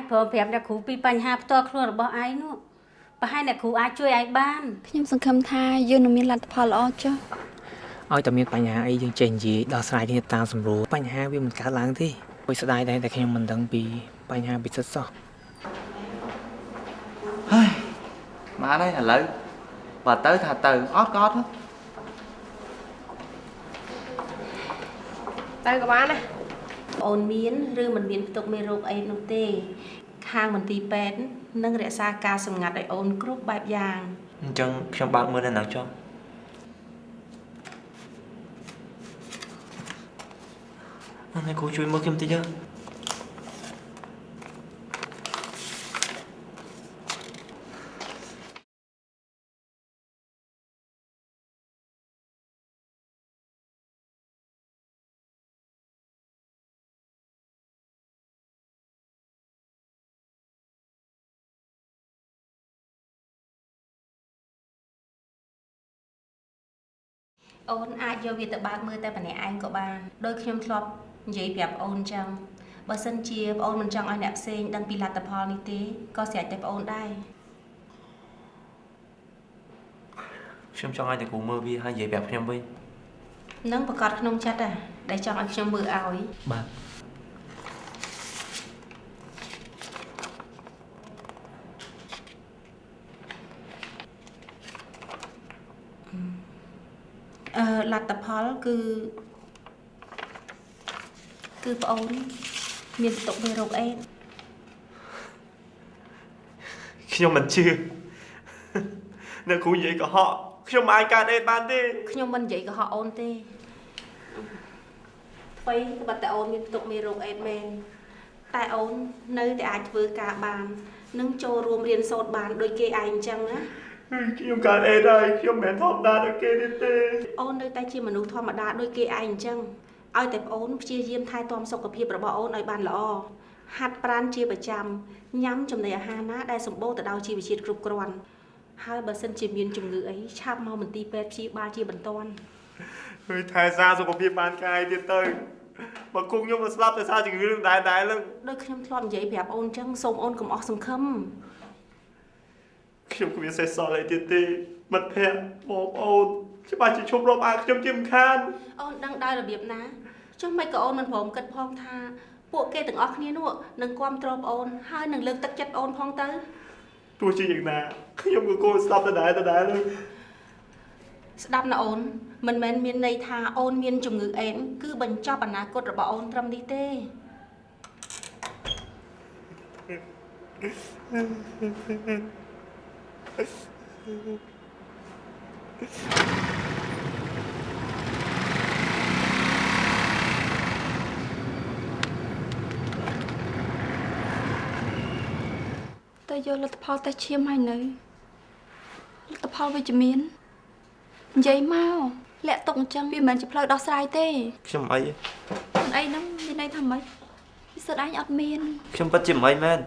ព្រមប្រាប់អ្នកគ្រូពីបញ្ហាផ្ទាល់ខ្លួនរបស់ឯងនោះប្រហែលអ្នកគ្រូអាចជួយឯងបានខ្ញុំសង្ឃឹមថាយើងនឹងមានលទ្ធផលល្អចុះឲ្យតែមានបញ្ហាអីយើងចេះនិយាយដោះស្រាយគ្នាតាមសម្រួលបញ្ហាវាមិនកើតឡើងទេពុយស្ដាយដែរតែខ្ញុំមិនដឹងពីបញ្ហាពិសិដ្ឋសោះហើយបានហើយឥឡូវបើទៅថាទៅអត់ក៏អត់ទៅក៏បានណាអូនមានឬមិនមានផ្ទុកមេរោគអេដនោះទេខាងមន្ទីរពេទ្យនឹងរក្សាការសម្ងាត់ឲ្យអូនគ្រប់បែបយ៉ាងអញ្ចឹងខ្ញុំបើកមើលនៅណាចុះអ្នកគ្រូជួយមើលខ្ញុំតិចទៅអូនអាចយកវាទៅបើកមើលតែម្នាក់ឯងក៏បានដោយខ្ញុំធ្លាប់និយាយប្រាប់អូនចឹងបើសិនជាប្អូនមិនចង់ឲ្យអ្នកផ្សេងដឹងពីលទ្ធផលនេះទេក៏ស្រេចតែប្អូនដែរខ្ញុំចង់ឲ្យអ្នកគ្រូមើលវាហើយនិយាយប្រាប់ខ្ញុំវិញនឹងប្រកាសក្នុងចិត្តដែលចង់ឲ្យខ្ញុំមើលឲ្យបាទលទ្ធផលគឺប្អូនមានផ្ទុកមេរោគអេដខ្ញុំមិនជឿអ្នកគ្រូនិយាយកុហកខ្ញុំមិនអាចកើតអេដបានទេខ្ញុំមិននិយាយកុហកអូនទេអ្វីក៏ប៉ុន្តែអូនមានផ្ទុកមេរោគអេដមែនតែអូននៅតែអាចធ្វើការបាននិងចូលរួមរៀនសូត្របានដូចគេឯងអញ្ចឹងណាខ្ញុំកើតអេដហើយខ្ញុំមិនធម្មតាដូចគេទេអូននៅតែជាមនុស្សធម្មតាដូចគេឯងអញ្ចឹងឲ្យតែប្អូនព្យាយាមថែទាំសុខភាពរបស់អូនឲ្យបានល្អហាត់ប្រាណជាប្រចាំញ៉ាំចំណីអាហារណាដែលសម្បូរទៅដោយជីវជាតិគ្រប់គ្រាន់ហើយបើសិនជាមានជំងឺអីឆាប់មកមន្ទីរពេទ្យព្យាបាលជាបន្ទាន់ហើយថែសារសុខភាពបានកាយទៀតទៅបើគុំខ្ញុំមកស្លាប់ដោយសារជំងឺនឹងដែរឡើងដូចខ្ញុំធ្លាប់និយាយប្រាប់អូនអញ្ចឹងសូមអូនកុំអស់សង្ឃឹមខ្ញុំគ្មានសេះសល់អីទៀតទេមិត្តភក្តិបងប្អូនច្បាស់ជាឈប់រាប់អានខ្ញុំជាមិនខានអូនដឹងដោយរបៀបណាចុះមិនក៏អូនមិនព្រមគិតផងថាពួកគេទាំងអស់គ្នានោះនឹងគ្រប់គ្រងប្អូនហើយនឹងលើកទឹកចិត្តប្អូនផងទៅទោះជាយ៉ាងណាខ្ញុំក៏គួរស្ដាប់ដដែលស្ដាប់ណាអូនមិនមែនមានន័យថាអូនមានជំងឺអេដគឺបញ្ចប់អនាគតរបស់អូនត្រឹមនេះទេទៅយកលទ្ធផលតេស្តឈាមឲ្យនៅលទ្ធផលវិជ្ជមាននិយាយមកលាក់ទុកអញ្ចឹងវាមិនមែនជាផ្លូវដោះស្រាយទេខ្ញុំអីហ្នឹងមានន័យថាម៉េចពិសិដ្ឋឯងអត់មានខ្ញុំពិតជាមិនអីមែន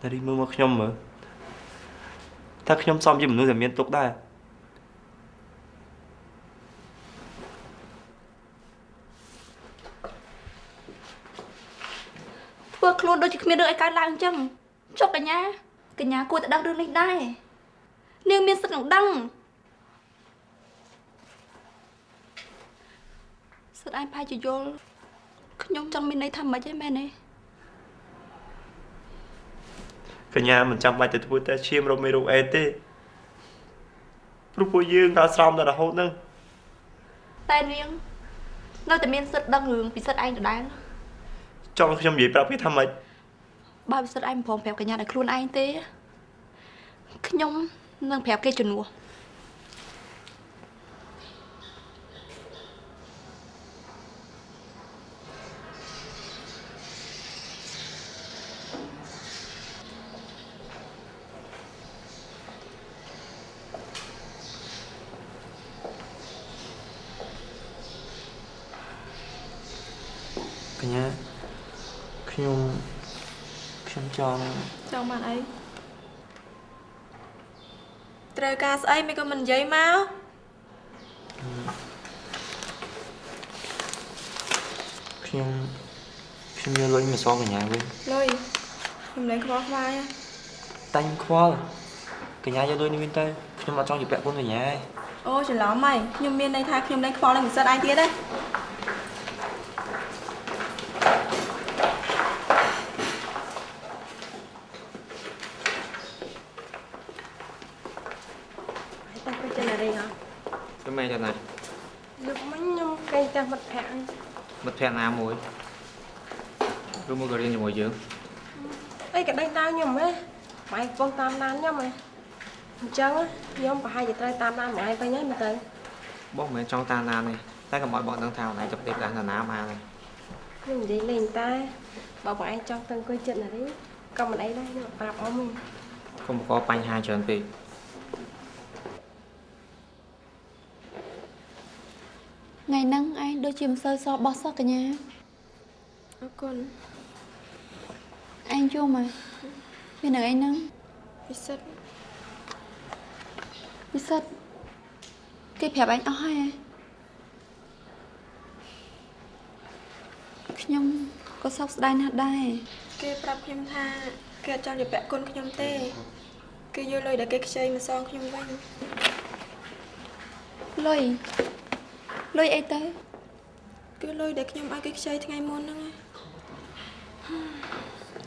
តែរីមើលមកខ្ញុំមើលថាខ្ញុំសមជាមនុស្សដែលមានទុកដែរធ្វើខ្លួនដូចជាគ្មានរឿងអីកើតឡើងអញ្ចឹងចុះកញ្ញាគួរតែដឹងរឿងនេះដែរនាងមានសិទ្ធិនឹងដឹងសិទ្ធិឯងផាយយល់ខ្ញុំចង់មានន័យថាម៉េចទេមែនទេកញ្ញាមិនចាំបាច់ទៅធ្វើតេស្តឈាមរកមេរោគអេដទេព្រោះពួកយើងដើរស្រោមដល់រហូតហ្នឹងតែនាងនៅតែមានសិទ្ធិដឹងរឿងពីសិទ្ធិឯងដដែលចង់ខ្ញុំនិយាយប្រាប់គេថាម៉េចបើពិសិដ្ឋឯងមិនព្រមប្រាប់កញ្ញាដោយខ្លួនឯងទេខ្ញុំនឹងប្រាប់គេជំនួសកញ្ញាខ្ញុំចង់បានអីត្រូវការស្អីមិនក៏មិននិយាយមកខ្ញុំយកលុយមកសងកញ្ញាវិញលុយ ខ្ញុំលែងខ្វល់ខ្វាយ តាញ់ខ្វល់កញ្ញាយកលុយនេះវិញទៅខ្ញុំអត់ចង់ជាពាក់គុណកញ្ញាឯង អូច្រឡំហើយខ្ញុំមានន័យថាខ្ញុំលែងខ្វល់នឹងពិសិដ្ឋឯងទៀតទេ តែទៅចេញរីហ៎ ទៅមែនចាណា លោកមិញខ្ញុំកេងតែមិត្តភក្តិ មិត្តភក្តិណាមួយឬមកក៏រៀនជាមួយយើង អីក៏ដេញតាមខ្ញុំហ៎ម៉ែកំពុងតាមដានខ្ញុំហ៎អញ្ចឹងខ្ញុំប្រហែលជាត្រូវតាមដានម៉ែវិញហើយមើលទៅ បងមិនមែនចង់តាមណាទេតែកុំឲ្យបងដឹងថាអូនឯងចាប់ទេបានណាបានទេ ខ្ញុំនិយាយលេងតែបើបងឯងចង់ទៅអង្គុយចិត្តណារីក៏មិនអីដែរខ្ញុំប្រាប់អ៊ំវិញ កុំបង្កបញ្ហាច្រើនពេក ថ្ងៃហ្នឹងឯងដូចជាមិនសូវសបោះសោះកញ្ញា អរគុណ ឯងយំហ៎មាននឹងឯងហ្នឹង ពិសិដ្ឋ ពិសិដ្ឋគេប្រាប់ឯងអស់ហើយហ៎ខ្ញុំក៏សោកស្ដាយណាស់ដែរ គេប្រាប់ខ្ញុំថាគេអត់ចង់ជាពាក់គុណខ្ញុំទេគេយកលុយដែលគេខ្ចីមកសងខ្ញុំវិញ លុយអីទៅ គឺលុយដែលខ្ញុំឲ្យគេខ្ចីថ្ងៃមុនហ្នឹង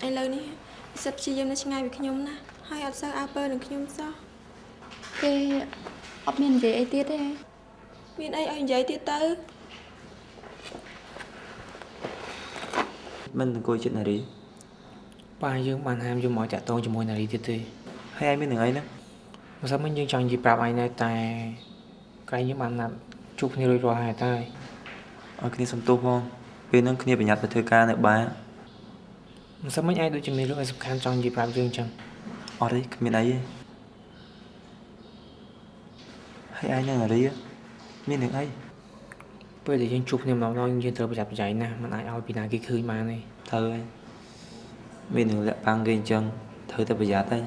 ឯឥឡូវនេះពិសិដ្ឋព្យាយាមនៅឆ្ងាយពីខ្ញុំណាហើយអត់សូវអើពើនឹងខ្ញុំសោះ គេអត់មាននិយាយអីទៀតទេ មានអីឲ្យនិយាយទៀតទៅ មិនអង្គុយចិត្តណារី ប៉ាយើងបានហាមយើងមកតាក់ទងជាមួយនារីទៀតទេ ហើយឯងមាននឹងអីហ្នឹង មិនសិនមិញយើងចង់និយាយប្រាប់ឯងដែរតែក្រែងយើងបានណាត់ជួបគ្នារួចរាល់ហើយតែ ឲ្យគ្នាសំទោសផងពេលហ្នឹងគ្នាប្រញាប់ទៅធ្វើការនៅបារ មិនសិនមិញឯងដូចជាមានរឿងអីសំខាន់ចង់និយាយប្រាប់យើងអញ្ចឹង អត់ទេគ្មានអីទេហើយឯងនឹងណារីមាននឹងអី ពេលដែលយើងជួបគ្នាម្ដងយើងត្រូវប្រយ័ត្នប្រយែងណាស់មិនអាចឲ្យពីណាគេឃើញបានទេ ត្រូវហើយមាននឹងលាក់ប៉ាំងគេអញ្ចឹងត្រូវតែប្រយ័ត្នហើយ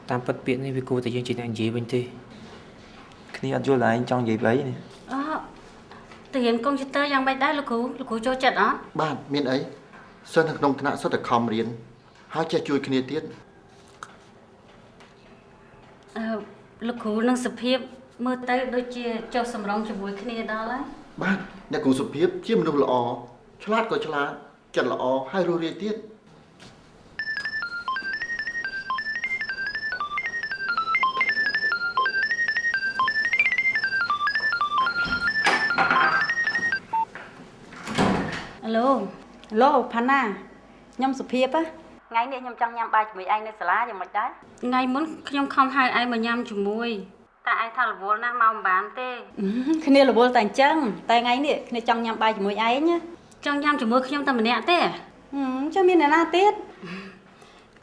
តាមពិតពាក្យនេះវាគួរតែយើងជាអ្នកនិយាយវិញទេ គ្នាអត់យល់ឯងចង់និយាយអីនេះ អូទៅរៀនកុំព្យូទ័រយ៉ាងម៉េចដែរលោកគ្រូចូលចិត្តអត់ បាទមានអីសិស្សនៅក្នុងថ្នាក់សុទ្ធតែខំរៀនហើយចេះជួយគ្នាទៀត លោកគ្រូនឹងសុភាពមើលទៅដូចជាចុះសម្រងជាមួយគ្នាដល់ហើយ បាទអ្នកគ្រូសុភាពជាមនុស្សល្អឆ្លាតក៏ឆ្លាតចិត្តល្អហើយរស់រាយទៀត ឡូផាណាខ្ញុំសុភាពថ្ងៃនេះខ្ញុំចង់ញ៉ាំបាយជាមួយឯងនៅសាលាយ៉ាងម៉េចដែរថ្ងៃមុនខ្ញុំខំហៅឯងមកញ៉ាំជាមួយតែឯងថារវល់ណាស់មកមិនបានទេ គ្នារវល់តែអញ្ចឹងតែថ្ងៃនេះគ្នាចង់ញ៉ាំបាយជាមួយឯងណា ចង់ញ៉ាំជាមួយខ្ញុំតែម្នាក់ទេ ចុះមានអ្នកណាទៀត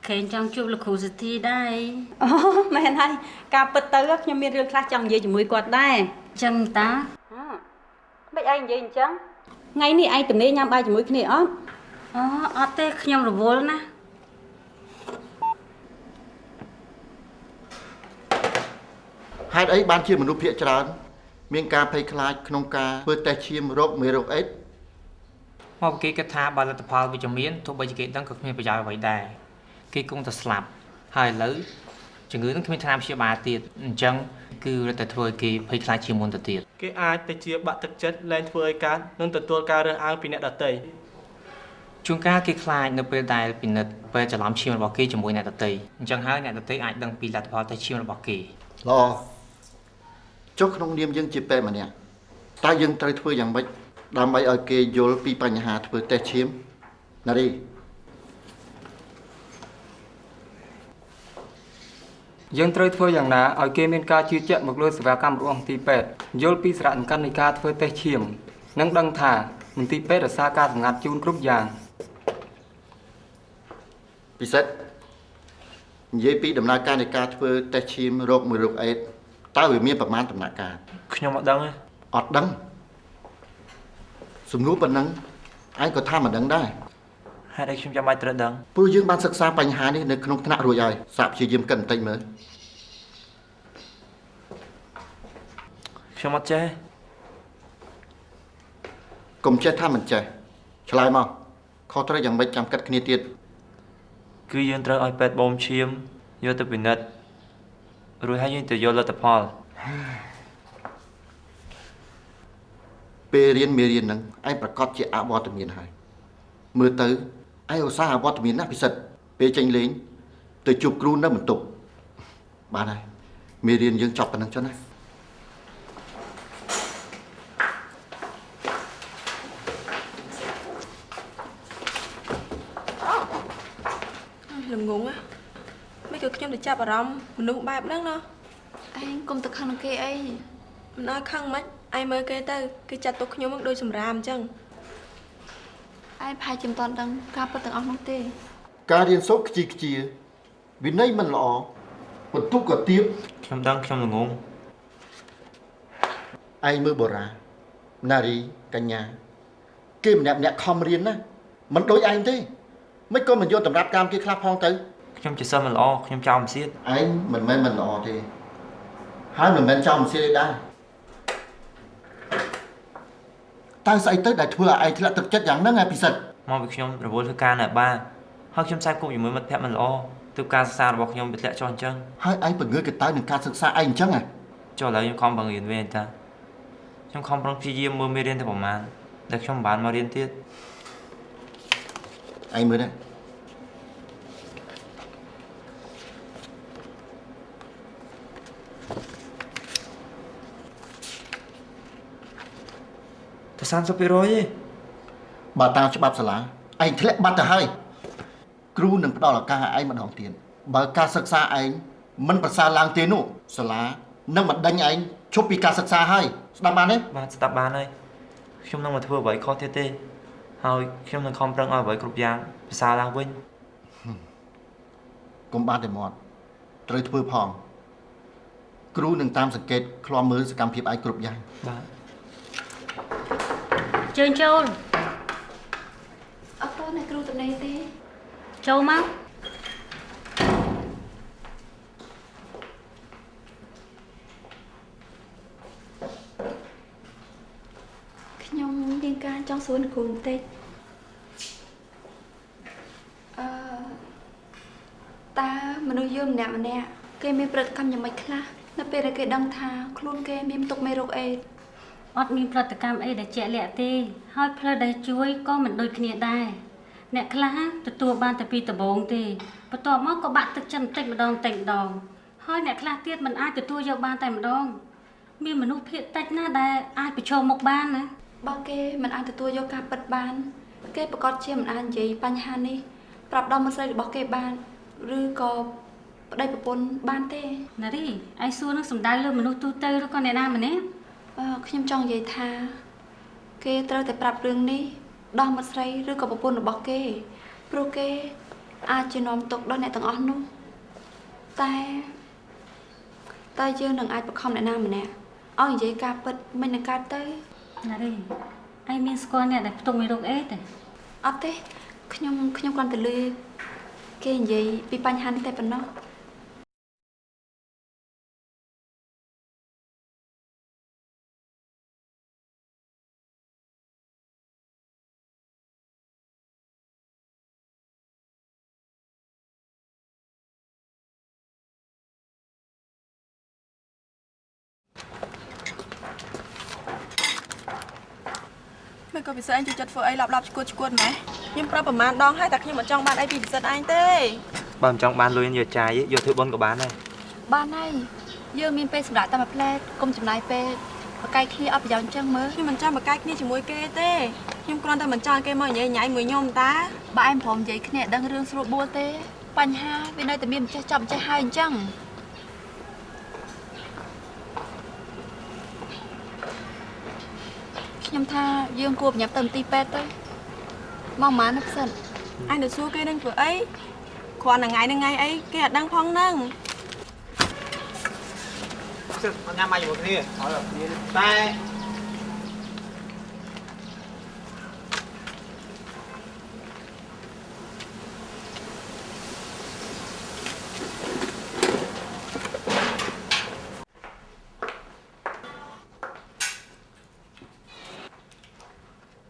ខេងចង់ជួបលោកគ្រូសិទ្ធីដែរ អូមែនហើយការពិតទៅខ្ញុំមានរឿងខ្លះចង់និយាយជាមួយគាត់ដែរ ចឹងតា មិនឯងនិយាយអញ្ចឹងថ្ងៃនេះឯងទំនេរញ៉ាំបាយជាមួយគ្នាអត់ អូអត់ទេខ្ញុំរវល់ណាស់ ហេតុអីបានជាមនុស្សភាគច្រើនមានការភ័យខ្លាចក្នុងការធ្វើតេស្តឈាមរោគមេរោគអេដស៍ មកគេគិតថាបើលទ្ធផលវិជ្ជមានទោះបីជាគេដឹងក៏គ្មានប្រយោជន៍អ្វីដែរគេគង់តែស្លាប់ហើយឥឡូវជំងឺនឹងគ្មានថ្នាំព្យាបាលទៀតអញ្ចឹងគឺរត់តែធ្វើឲ្យគេភ័យខ្លាចជាងមុនទៅទៀត គេអាចទៅជាបាក់ទឹកចិត្តលែងធ្វើឲ្យកើតនិងទទួលការរើសអើងពីអ្នកដទៃ ជួនកាលគេខ្លាចនៅពេលដែលពិនិត្យពេលច្រឡំឈាមរបស់គេជាមួយអ្នកដទៃអញ្ចឹងហើយអ្នកដទៃអាចដឹងពីលទ្ធផលតេស្តឈាមរបស់គេ ល្អចុះក្នុងនាមយើងជាពេទ្យម្នាក់តើយើងត្រូវធ្វើយ៉ាងម៉េចដើម្បីឲ្យគេយល់ពីបញ្ហាធ្វើតេស្តឈាមណារី យើងត្រូវធ្វើយ៉ាងណាឲ្យគេមានការជឿជាក់មកលើសេវាកម្មរបស់មន្ទីរពេទ្យយល់ពីសារៈសំខាន់នៃការធ្វើតេស្តឈាមនិងដឹងថាមន្ទីរពេទ្យរក្សាការសម្ងាត់ជូនគ្រប់យ៉ាង ពិសេសនិយាយពីដំណើរការនៃការធ្វើតេស្តឈាមរោគមេរោគអេដស៍តើវាមានប្រមាណដំណាក់កាល ខ្ញុំអត់ដឹងទេ អត់ដឹងសំណួរប៉ុណ្ណឹងឯងក៏ថាមិនដឹងដែរ ហេតុអីខ្ញុំចាំបាច់ត្រូវដឹង ព្រោះយើងបានសិក្សាបញ្ហានេះនៅក្នុងថ្នាក់រួចហើយសាកព្យាយាមកិនបន្តិចមើល ខ្ញុំអត់ចេះ កុំចេះថាមិនចេះឆ្លើយមកខុសត្រូវយ៉ាងម៉េចចាំកាត់គ្នាទៀត ខ គឺយើងត្រូវឲ្យពេទ្យបូមឈាមយកទៅពិនិត្យរួចហើយយើងទៅយកលទ្ធផល ពេលរៀនមេរៀនហ្នឹងឯងប្រកាសជាអវត្តមានហើយមើលទៅឯងឧស្សាហ៍អវត្តមានណាស់ពិសិដ្ឋពេលចេញលេងទៅជួបគ្រូនៅបន្ទប់បានហើយមេរៀនយើងចប់ប៉ុណ្ណឹងចុះណា ល្ងងណាមិនគឺខ្ញុំទៅចាប់អារម្មណ៍មនុស្សបែបហ្នឹងណា ឯងកុំទៅខឹងនឹងគេអី មិនឲ្យខឹងមិនឯងមើលគេទៅគេចាត់ទុកខ្ញុំដូចសម្រាមអញ្ចឹង ឯងផាយជាមិនតាន់ដឹងការពិតទាំងអស់នោះទេ ការរៀនសូត្រខ្ជាវិន័យមិនល្អបន្ទុកក៏ទាប ខ្ញុំដឹងខ្ញុំល្ងង ឯងមើលបូរ៉ាណារីកញ្ញាគេម្នាក់ខំរៀនណាមិនដូចឯងទេមិនក៏មិនយកតម្រាប់កម្មគេខ្លះផងទៅ ខ្ញុំជាសិស្សមិនល្អខ្ញុំចោលមិនសៀត ឯងមិនមែនមិនល្អទេហើយមិនមែនចោលមិនសៀតទេដែរតើស្អីទៅដែលធ្វើឲ្យឯងធ្លាក់ទឹកចិត្តយ៉ាងហ្នឹងឯងពិសិដ្ឋ មកពីខ្ញុំរវល់ធ្វើការនៅបាហើយខ្ញុំខ្សែគប់ជាមួយមិត្តភក្តិមិនល្អទើបការសិក្សារបស់ខ្ញុំវាធ្លាក់ចុះអញ្ចឹង ហើយឯងបង្ងើយកតើនឹងការសិក្សាឯងអញ្ចឹងហ៎ ចុះឥឡូវខ្ញុំខំបង្រៀនវិញតាខ្ញុំខំប្រឹងព្យាយាមមើលមេរៀនទៅប្រហែលតែខ្ញុំមិនបានមករៀនទៀត ឯងមើលណាតែ 30% ទេ បើតាមច្បាប់សាលាឯងធ្លាក់បាត់ទៅហើយគ្រូនឹងផ្ដល់ឱកាសឲ្យឯងម្ដងទៀតបើការសិក្សាឯងមិនប្រសើរឡើងទេនោះសាលានឹងមិនដេញឯងឈប់ពីការសិក្សាហើយស្ដាប់បានទេ បាទស្ដាប់បានហើយខ្ញុំនឹងមកធ្វើអ្វីខុសទៀតទេហើយខ្ញុំនឹងខំប្រឹងឲ្យអ្វីគ្រប់យ៉ាងប្រសើរឡើងវិញ កុំបានតែមាត់ត្រូវធ្វើផងគ្រូនឹងតាមសង្កេតឃ្លាំមើលសកម្មភាពឯងគ្រប់យ៉ាង បាទ ជើញចូល អត់តអ្នកគ្រូតំណេទេ ចូលមក ខ្ញុំមានការចង់សួរលោកគ្រូបន្តិចតើមនុស្សយើងម្នាក់គេមានប្រតិកម្មយ៉ាងម៉េចខ្លះនៅពេលដែលគេដឹងថាខ្លួនគេមានទុកមេរោគអេដ អត់មានប្រតិកម្មអីដែលជាក់លាក់ទេហើយផ្លូវដែលជួយក៏មិនដូចគ្នាដែរអ្នកខ្លះទទួលបានតែពីដំបូងទេបន្ទាប់មកក៏បាក់ទឹកចិត្តបន្តិចម្ដងហើយអ្នកខ្លះទៀតមិនអាចទទួលយកបានតែម្ដងមានមនុស្សភាគតិចណាស់ដែលអាចប្រឈមមុខបានណា បើគេមិនអាចទទួលយកការពិតបានគេប្រកាសជាមិនអាចនិយាយបញ្ហានេះប្រាប់ដល់មិត្តស្រីរបស់គេបានឬក៏ប្តីប្រពន្ធបានទេ ណារីឯងសួរនឹងសំដៅលើមនុស្សទូទៅឬក៏អ្នកណាម្នាក់ ខ្ញុំចង់និយាយថាគេត្រូវតែប្រាប់រឿងនេះដល់មិត្តស្រីឬក៏ប្រពន្ធរបស់គេព្រោះគេអាចជានាំទុកដល់អ្នកទាំងអស់នោះតែយើងនឹងអាចបង្ខំអ្នកណាម្នាក់ឲ្យនិយាយការពិតមិននឹងកើតទៅ ណារីឯងមានស្គាល់អ្នកដែលផ្ទុកមេរោគអេដទេ អត់ទេខ្ញុំគ្រាន់តែឮគេនិយាយពីបញ្ហានេះតែប៉ុណ្ណោះ មិនក៏ពិសេសឯងជួយចិត្តធ្វើអីឡាប់ឈួតម៉េះខ្ញុំប្រាប់ប្រហែលដងហើយតែខ្ញុំមិនចង់បានអីពីពិសេសឯងទេ បើមិនចង់បានលុយយកចាយយកធ្វើបុណ្យក៏បានដែរ បានហើយយើងមានពេលសម្រាប់តែមួយផ្លែតកុំចំណាយពេលបកាយគ្នាអត់ប្រយោជន៍ចឹងមើល ខ្ញុំមិនចង់បកាយគ្នាជាមួយគេទេខ្ញុំគ្រាន់តែមិនចង់គេមកញ៉ៃញ៉ៃមួយខ្ញុំតា បើឯងព្រមនិយាយគ្នាដឹងរឿងស្រួលបួលទេបញ្ហាវានៅតែមានម្ចេះចាប់ម្ចេះហើយអញ្ចឹងខ្ញុំថាយើងគួរប្រញាប់ទៅមន្ទីរពេទ្យទៅមកម៉ានណាផ្សិត អញទៅសួរគេនឹងធ្វើអីគ្រាន់តែថ្ងៃអីគេអត់ដឹងផងហ្នឹង សិតញ៉ាំមកជាមួយគ្នាហើយតែ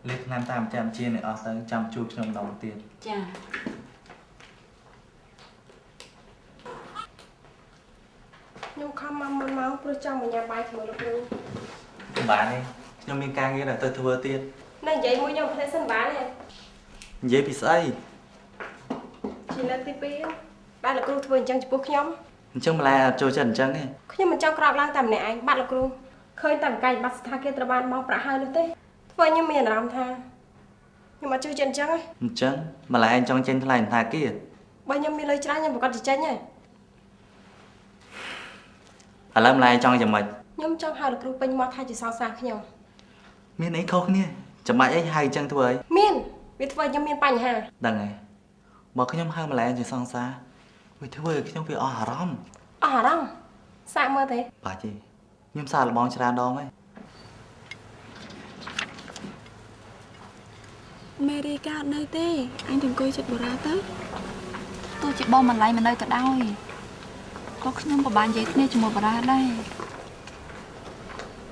លេខឆ្នាំតាមចាំជាអ្នកអស់ទៅចាំជួបខ្ញុំម្ដងទៀត ចា ព្រោះចង់មកញ៉ាំបាយជាមួយលោកគ្រូ បាទនេះខ្ញុំមានការងារដល់ទៅធ្វើទៀត នៅនិយាយមួយខ្ញុំផ្លេសិនបានទេ និយាយពីស្អី ជាលើកទី2ដែលលោកគ្រូធ្វើអញ្ចឹងចំពោះខ្ញុំ អញ្ចឹងម្ល៉េះអត់ចូលចិត្តអញ្ចឹងទេ ខ្ញុំមិនចង់ក្រោកឡើងតែម្នាក់ឯងបាត់លោកគ្រូឃើញតែកាយបាត់ស្ថានភាពត្រូវបានមកប្រាក់ហើយនោះទេធ្វើខ្ញុំមានអារម្មណ៍ថាខ្ញុំអត់ជឿចិត្តអញ្ចឹងទេ អញ្ចឹងម្ល៉េះឯងចង់ចេញថ្លៃអន្តរជាតិ បើខ្ញុំមានលុយច្រើនខ្ញុំប្រកាសជាចេញហើយ ឥឡូវម្ល៉េះឯងចង់យ៉ាងម៉េច ខ្ញុំចង់ហៅលោកគ្រូពេញមកថាជាសងសាខ្ញុំ មានអីខុសគ្នាចាំបាច់អីហៅអញ្ចឹងធ្វើអី មានវាធ្វើឲ្យខ្ញុំមានបញ្ហា ដឹងហើយបើខ្ញុំហៅម្ល៉េះជាសងសាវាធ្វើឲ្យខ្ញុំវាអស់អារម្មណ៍ អស់អារម្មណ៍សាកមើលទេ បាទទេខ្ញុំសាកល្បងច្រើនដងហើយ មេរីកាអត់នៅទេអញទៅអង្គុយចិត្តបូរ៉ាទៅ ទោះជាបងមិនឡៃមិននៅទៅដោយក៏ខ្ញុំក៏បាននិយាយគ្នាជាមួយបារាដែរ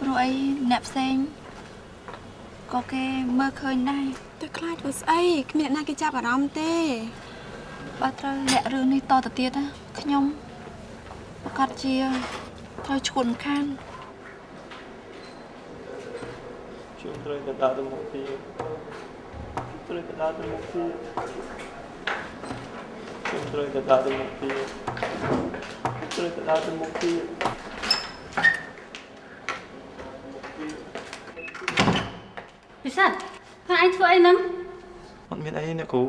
ព្រោះអីអ្នកផ្សេងក៏គេមើលឃើញដែរ ទៅខ្លាចធ្វើស្អីគ្មានអ្នកណាគេចាប់អារម្មណ៍ទេ បើត្រូវលាក់រឿងនេះតទៅទៀតណាខ្ញុំប្រកាសជាត្រូវឈួនខាន ខ្ញុំត្រូវទៅដើរទៅមុខទៀតត្រូវទៅដើរទៅមុខទៀតខ្ញុំត្រូវទៅដើរទៅមុខទៀតត្រូវទៅដើរទៅមុខទៀត ពិសិដ្ឋខ្លួនឯងធ្វើអីហ្នឹង អត់មានអីអ្នកគ្រូ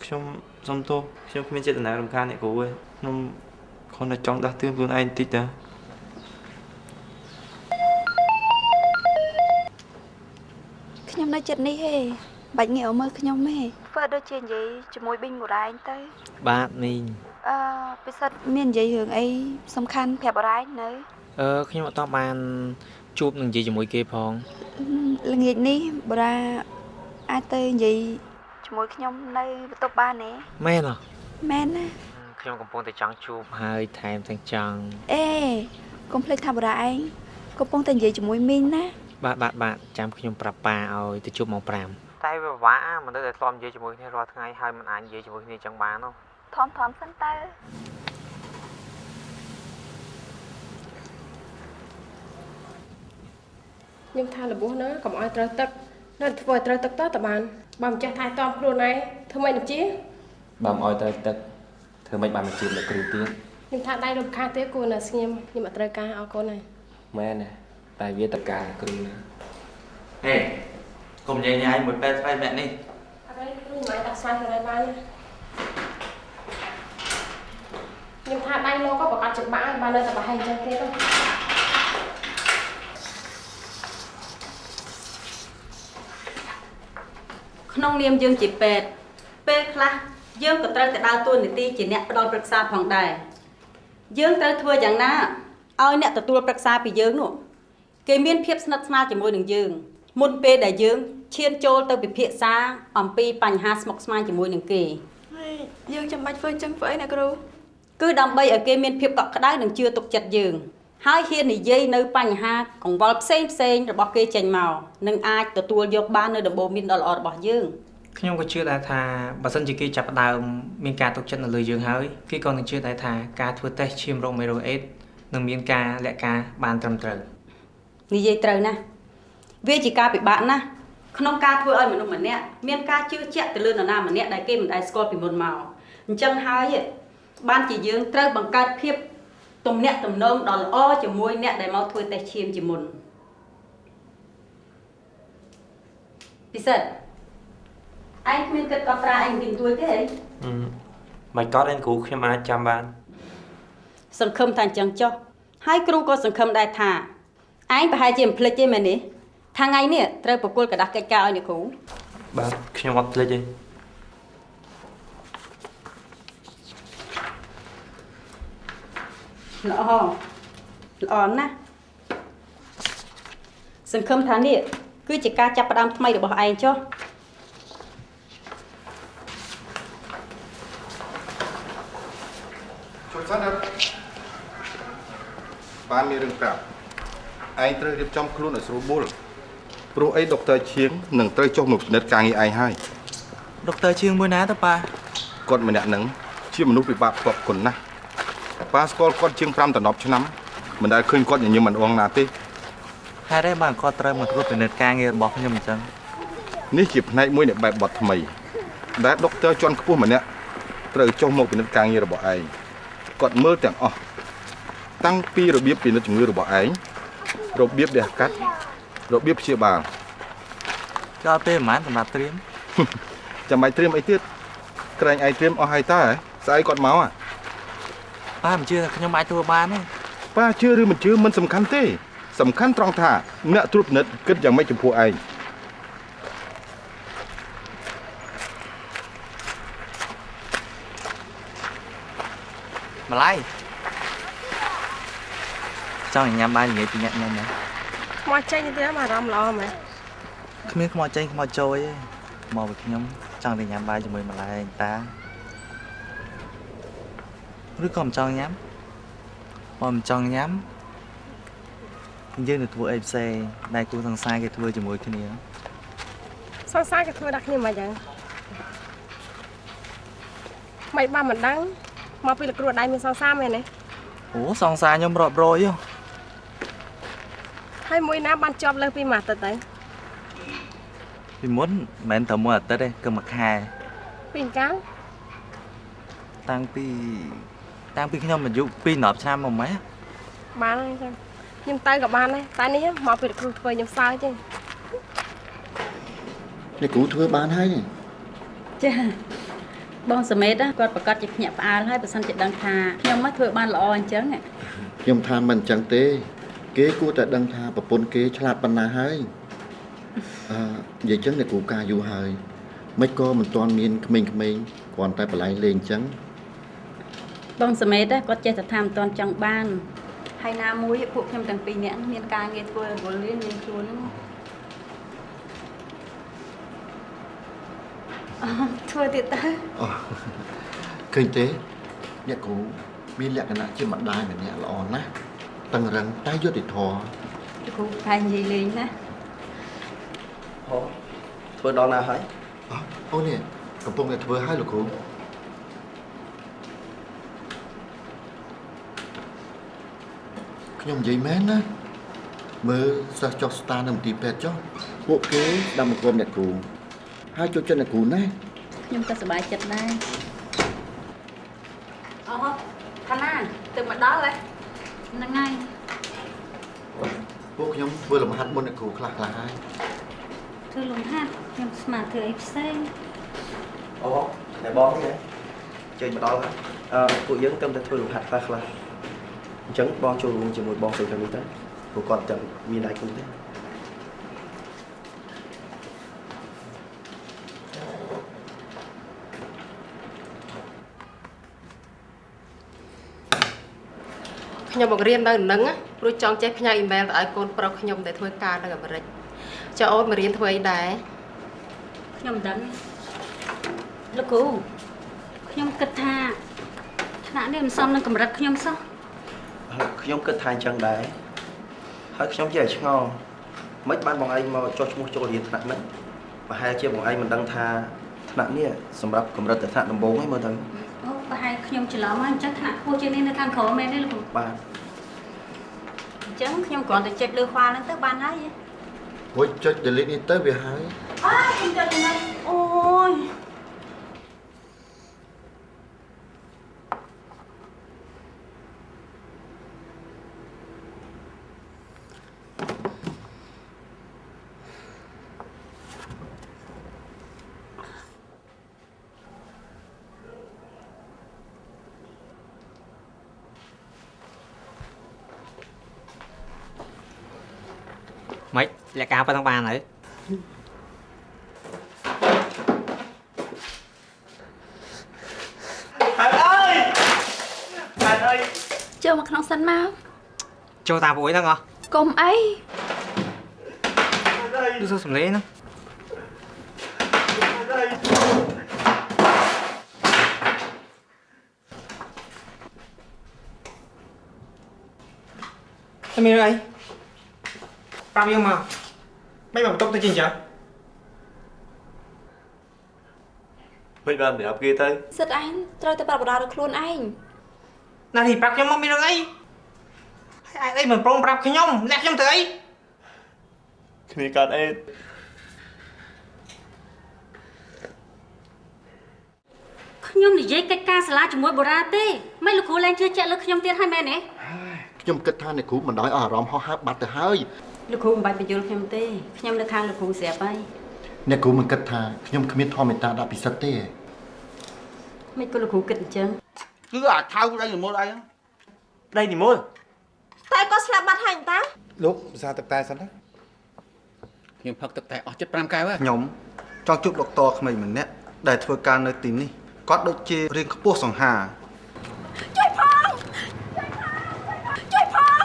ខ្ញុំសុំទោសខ្ញុំគ្មានចេតនារំខានអ្នកគ្រូទេខ្ញុំគ្រាន់តែចង់ដាស់តឿនខ្លួនឯងបន្តិចតា ខ្ញុំនៅចិត្តនេះហេបាច់ងាកមកមើលខ្ញុំទេធ្វើដូចជានិយាយជាមួយប៊ីងបូរ៉ែងទៅ បាទមីង ពិសិដ្ឋមាននិយាយរឿងអីសំខាន់ប្រាប់បូរ៉ែងនៅ ខ្ញុំអត់តបានជួបនឹងនិយាយជាមួយគេផង ល្ងាចនេះបូរ៉ាអាចទៅនិយាយជាមួយខ្ញុំនៅបន្ទប់បានទេ មែនហ៎ មែនណា ខ្ញុំកំពុងតែចង់ជួបហើយថែមទាំងចង់ អេកុំភ្លេចថាបូរ៉ាឯងកំពុងតែនិយាយជាមួយមីងណា បាទចាំខ្ញុំប្រាប់ប៉ាឲ្យទៅជួបម៉ោង 5 តែវាពិបាកមិនទៅតែធ្លាប់និយាយជាមួយគ្នារាល់ថ្ងៃហើយមិនអាចនិយាយជាមួយគ្នាចឹងបានទេ ថមសិនទៅ ខ្ញុំថារបួសណាកុំឲ្យត្រូវទឹកនៅធ្វើឲ្យត្រូវទឹកតបានបើមិនចេះថែទាំខ្លួនឯងធ្វើម៉េចនឹងជា បើមិនអោយទៅទឹកធ្វើម៉េចបានមកជួបលោកគ្រូទៀត ខ្ញុំថាដៃរំខានទេគួរនៅស្ងៀមខ្ញុំអត់ត្រូវការអរគុណហើយ មែនណាតែវាតកាគ្រូណា ហេកុំនិយាយញ៉ាយមួយពេលស្វែងម្នាក់នេះ អត់ទេគ្រូមិនអាចដាក់ស្វែងទៅហើយបានខ្ញុំថាដៃលោកក៏ប្រកាសច្បាស់ហើយបាននៅតែប្រហែលអញ្ចឹងទេទៅ ក្នុងនាមយើងជាពេទ្យពេលខ្លះយើងក៏ត្រូវតែដើរតួនាទីជាអ្នកផ្ដល់ប្រឹក្សាផងដែរយើងត្រូវធ្វើយ៉ាងណាឲ្យអ្នកទទួលប្រឹក្សាពីយើងនោះគេមានភាពស្និទ្ធស្នាលជាមួយនឹងយើងមុនពេលដែលយើងឈានចូលទៅពិភាក្សាអំពីបញ្ហាស្មុគស្មាញជាមួយនឹងគេ ហើយយើងចាំបាច់ធ្វើអញ្ចឹងធ្វើអីណាគ្រូ គឺដើម្បីឲ្យគេមានភាពកក់ក្ដៅនិងជឿទុកចិត្តយើងហើយហ៊ាននិយាយនៅបញ្ហាកង្វល់ផ្សេងរបស់គេចេញមកនិងអាចទទួលយកបាននៅដំបូន្មានដ៏ល្អរបស់យើង ខ្ញុំក៏ជឿដែរថាបើសិនជាគេចាប់ផ្ដើមមានការទុកចិត្តនៅលើយើងហើយគេក៏នឹងជឿដែរថាការធ្វើតេស្តឈាមរោគមេរោគអេដស៍នឹងមានការលក្ខការបានត្រឹមត្រូវ និយាយត្រូវណាស់វាជាការពិបាកណាស់ក្នុងការធ្វើឲ្យមនុស្សម្នាក់មានការជឿជាក់ទៅលើនរណាម្នាក់ដែលគេមិនដែលស្គាល់ពីមុនមកអញ្ចឹងហើយបានជាយើងត្រូវបង្កើតភាពទំនាក់ទំនងដ៏ល្អជាមួយអ្នកដែលមកធ្វើតេស្តឈាមជាមុនពិសេសឯងគ្មានគិតកត់ត្រាឯងពីទួយទេ មិនកត់ឯងគ្រូខ្ញុំអាចចាំបាន សង្ឃឹមថាអញ្ចឹងចុះហើយគ្រូក៏សង្ឃឹមដែរថាឯងប្រហែលជាមិនភ្លេចទេមែនទេថាថ្ងៃនេះត្រូវប្រគល់กระดาษកិច្ចការឲ្យអ្នកគ្រូ បាទខ្ញុំអត់ភ្លេចទេ ល្អណាស់សង្ឃឹមថានេះគឺជាការចាប់ផ្ដើមថ្មីរបស់ឯងចុះ ជួយសិនណាបានមានរឿងប្រាប់ឯងត្រូវរៀបចំខ្លួនឲ្យស្រួលបួលព្រោះអីដុកទ័រឈៀងនឹងត្រូវចុះមកពិនិត្យការងារឯងហើយ ដុកទ័រឈៀងមួយណាទៅប៉ា គាត់ម្នាក់ហ្នឹងជាមនុស្សពិបាកផ្ទាប់គុណណាស់ប៉ាស្គាល់គាត់ជាង5 ដល់ 10 ឆ្នាំ មិនដែលឃើញគាត់ញញឹមមិនអងណាទេ ហេតុអីបានគាត់ត្រូវមកធ្វើពិនិត្យការងាររបស់ខ្ញុំអញ្ចឹង នេះជាផ្នែកមួយនៃបែបបទថ្មីដែលដុកទ័រជាន់ខ្ពស់ម្នាក់ត្រូវចុះមកពិនិត្យការងាររបស់ឯងគាត់មើលទាំងអស់តាំងពីរបៀបពិនិត្យជំងឺរបស់ឯងរបៀបដេះកាត់របៀបព្យាបាល ដល់ពេលប្រហែលសម្រាប់ត្រៀម ចាំបាច់ត្រៀមអីទៀតក្រែងឯងត្រៀមអស់ហើយតើស្អែកគាត់មក ប៉ាមិនជឿថាខ្ញុំអាចធ្វើបានទេ ប៉ាជឿឬមិនជឿមិនសំខាន់ទេសំខាន់ត្រង់ថាអ្នកត្រួតពិនិត្យគិតយ៉ាងម៉េចចំពោះឯង ម្លាយចង់ញ៉ាំបាយនិយាយពីអ្នកខ្ញុំណា ខ្មោចចេញទៅអារម្មណ៍ល្អមែន គ្មានខ្មោចចេញខ្មោចចូលទេមកvớiខ្ញុំចង់ទៅញ៉ាំបាយជាមួយម្លាយតាឬក៏មិនចង់ញ៉ាំបើមិនចង់ញ៉ាំយើងនឹងធ្វើអីផ្សេងដែលគូសង្សារគេធ្វើជាមួយគ្នា សង្សារគេធ្វើដាក់គ្នាមិនអញ្ចឹងមិនបានមិនដឹងមកពីលោកគ្រូដៃមានសង្សារមែនទេ អូសង្សារខ្ញុំរាប់រយហ៎ ហើយមួយណាបានជាប់លើសពីមួយអាទិត្យទៅ ពីមុនមិនមែនតែមួយអាទិត្យទេគឺមួយខែ ពីកាល តាំងពីខ្ញុំអាយុ20ឆ្នាំមកម៉េច បានហើយចឹងខ្ញុំទៅក៏បានដែរតែនេះមកពីលោកគ្រូធ្វើខ្ញុំសើចទេ អ្នកគ្រូធ្វើបានហើយនេះ ចាបងសមេតគាត់ប្រកាសជាភ្ញាក់ផ្អើលហើយបើសិនជាដឹងថាខ្ញុំមកធ្វើបានល្អអញ្ចឹង ខ្ញុំថាមិនអញ្ចឹងទេគេគួរតែដឹងថាប្រពន្ធគេឆ្លាតប៉ុណ្ណាហើយនិយាយចឹងអ្នកគ្រូការយូរហើយមិនក៏មិនទាន់មានក្មេងៗគ្រាន់តែបលែងលេងអញ្ចឹង បងសមេតគាត់ចេះតែថាមិនទាន់ចង់បានហើយណាមួយពួកខ្ញុំទាំងពីរនាក់មានការងារធ្វើរវល់រៀនមានខ្លួនហ្នឹងធ្វើទៀតទៅ ឃើញទេអ្នកគ្រូមានលក្ខណៈជាម្ដាយម្នាក់ល្អណាស់តឹងរឹងតែយុត្តិធម៌ គ្រូកាយនិយាយលេងណា អូធ្វើដល់ណាហើយ អូនេះកំពុងតែធ្វើឲ្យលោកគ្រូខ្ញុំនិយាយមែនណាមើលសិស្សចុះស្តារនៅមន្ទីរពេទ្យចុះពួកគេស្ដាប់មកគុំអ្នកគ្រូហើយចូលចិត្តអ្នកគ្រូណាស់ ខ្ញុំក៏សប្បាយចិត្តដែរអូខាងណាទៅមកដល់ហើយហ្នឹងហើយ ពួកខ្ញុំធ្វើលំហាត់មុនអ្នកគ្រូខ្លះៗហើយ ធ្វើលំហាត់ខ្ញុំស្មានធ្វើអីផ្សេង អូតែបងនេះចេញមកដល់ហើយពួកយើងទៅតែធ្វើលំហាត់ខ្លះអញ្ចឹងបងចូលរួមជាមួយបងទៅនេះទៅព្រោះគាត់ចាំមានដៃគូទេ ខ្ញុំបង្រៀននៅនឹងព្រោះចង់ចេះផ្ញើអ៊ីមែលទៅឲ្យកូនប្រុសខ្ញុំដែលធ្វើការនៅអាមេរិកចុះអូនមករៀនធ្វើអីដែរ ខ្ញុំមិនដឹងលោកគ្រូខ្ញុំគិតថាថ្នាក់នេះមិនសមនឹងកម្រិតខ្ញុំសោះ ខ្ញុំគិតថាអញ្ចឹងដែរហើយខ្ញុំជាឆ្ងល់មិនបានបងឯងមកចុះឈ្មោះចូលរៀនថ្នាក់នេះប្រហែលជាបងឯងមិនដឹងថាថ្នាក់នេះសម្រាប់កម្រិតតែថ្នាក់ដំបូងហ្នឹងមើលទៅ អូប្រហែលខ្ញុំច្រឡំហើយអញ្ចឹងថ្នាក់ខ្ពស់ជាងនេះនៅខាងក្រោមមែនទេលោកគ្រូ បាទ អញ្ចឹងខ្ញុំគ្រាន់តែចុចលើហ្វាល់ហ្នឹងទៅបានហើយ រួចចុច delete នេះទៅវាហើយ ខ្ញុំចុចហ្នឹងអូយ ម៉េចលក្ខការប៉ុណ្ណឹងបានហើយ ចូលមកក្នុងសិនមក ចូលតាមពួកអីហ្នឹងហ៎ កុំអី ดูសសំឡេងហ្នឹងតែមានអីប្រាប់យើងមកមិនមកបន្ទប់ទៅជាអញ្ចឹង មិនបានប្រាប់គេទៅ សិតឯងត្រូវតែប្រាប់បដាដល់ខ្លួនឯង ណានេះប្រាប់ខ្ញុំមកមានរឿងអី ai đây mình prong prap nhom lẹ nhom tới គ្នាកើតអី ខ្ញុំនិយាយកិច្ចការសាលាជាមួយបូរ៉ាទេមិនលោកគ្រូលែងជឿជាក់លើខ្ញុំទៀតហើយមែនទេ ខ្ញុំគិតថាអ្នកគ្រូមិនដោយអស់អារម្មណ៍ហោះហើរបាត់ទៅហើយ លោកគ្រូមិនបាច់បញ្យល់ខ្ញុំទេខ្ញុំនៅខាងលោកគ្រូស្រាប់ហើយ អ្នកគ្រូមិនគិតថាខ្ញុំគ្មានធម៌មេត្តាដាក់ពិសិដ្ឋទេ មិនក៏លោកគ្រូគិតអញ្ចឹង គឺអាថៅដៃនិមលអី ដៃនិមល តែគាត់ស្លាប់បាត់ហើយតា លោកភាសាទឹកតែសិនណា ខ្ញុំផឹកទឹកតែអស់75កែវហើយ ខ្ញុំចង់ជួបដុកទ័រក្មេងម្នាក់ដែលធ្វើការនៅទីនេះគាត់ដូចជារៀងខ្ពស់សង្ហា ជួយផងជួយផង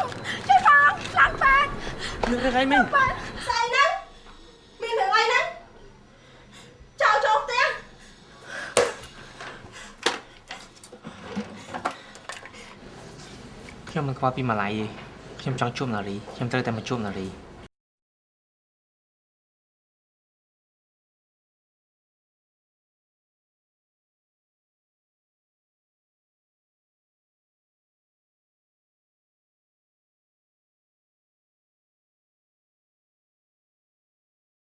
ឡើងបាត់ រឿងអីមែន ស្អីហ្នឹងមានរឿងអីហ្នឹងចោលផ្ទះ ខ្ញុំមិនខ្វល់ពីម៉ាឡៃទេខ្ញុំចង់ជួបនារីខ្ញុំត្រូវតែមកជួបនារី